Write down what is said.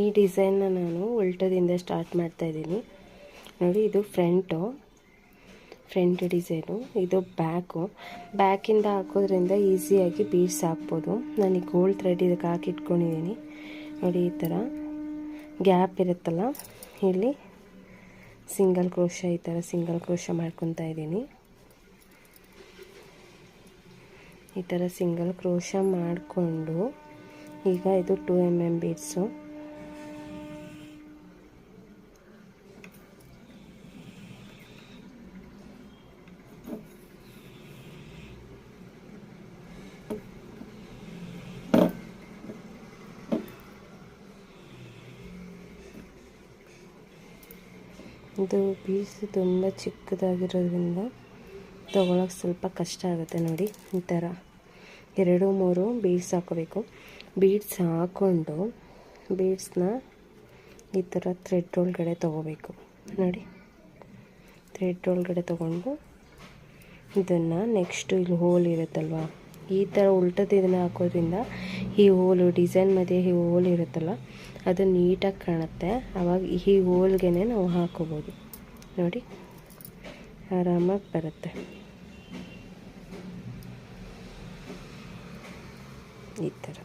ಈ ಡಿಸೈನ್ನ ನಾನು ಉಲ್ಟದಿಂದ ಸ್ಟಾರ್ಟ್ ಮಾಡ್ತಾಯಿದ್ದೀನಿ ನೋಡಿ. ಇದು ಫ್ರಂಟ್ ಡಿಸೈನು, ಇದು ಬ್ಯಾಕಿಂದ ಹಾಕೋದ್ರಿಂದ ಈಸಿಯಾಗಿ ಬೀಡ್ಸ್ ಹಾಕ್ಬೋದು. ನಾನು ಈ ಗೋಲ್ಡ್ ಥ್ರೆಡ್ ಇದಕ್ಕೆ ಹಾಕಿಟ್ಕೊಂಡಿದ್ದೀನಿ ನೋಡಿ. ಈ ಥರ ಗ್ಯಾಪ್ ಇರುತ್ತಲ್ಲ, ಇಲ್ಲಿ ಸಿಂಗಲ್ ಕ್ರೋಶ, ಈ ಥರ ಸಿಂಗಲ್ ಕ್ರೋಶ ಮಾಡ್ಕೊತಾ ಇದ್ದೀನಿ. ಈ ಥರ ಸಿಂಗಲ್ ಕ್ರೋಶ ಮಾಡಿಕೊಂಡು ಈಗ ಇದು 2 mm ಬೀಡ್ಸು. ಇದು ಬೀಡ್ಸ್ ತುಂಬ ಚಿಕ್ಕದಾಗಿರೋದ್ರಿಂದ ತೊಗೊಳಕ್ಕೆ ಸ್ವಲ್ಪ ಕಷ್ಟ ಆಗುತ್ತೆ ನೋಡಿ. ಈ ಥರ 2-3 ಬೀಡ್ಸ್ ಹಾಕೋಬೇಕು. ಬೀಡ್ಸ್ ಹಾಕ್ಕೊಂಡು ಬೀಡ್ಸ್ನ ಈ ಥರ ಥ್ರೆಡ್ ಒಳಗಡೆ ತೊಗೋಬೇಕು ನೋಡಿ. ಥ್ರೆಡ್ ಒಳಗಡೆ ತೊಗೊಂಡು ಇದನ್ನು ನೆಕ್ಸ್ಟು ಇಲ್ಲಿ ಹೋಲ್ ಇರುತ್ತಲ್ವ, ಈ ಥರ ಉಲ್ಟದ ಇದನ್ನು ಹಾಕೋದ್ರಿಂದ ಈ ಹೋಲು ಡಿಸೈನ್ ಮಧ್ಯೆ ಈ ಹೋಲ್ ಇರುತ್ತಲ್ಲ ಅದು ನೀಟಾಗಿ ಕಾಣುತ್ತೆ. ಆವಾಗ ಈ ಹೋಲ್ಗೆ ನಾವು ಹಾಕೋಬೋದು ನೋಡಿ, ಆರಾಮಾಗಿ ಬರುತ್ತೆ ಈ ಥರ.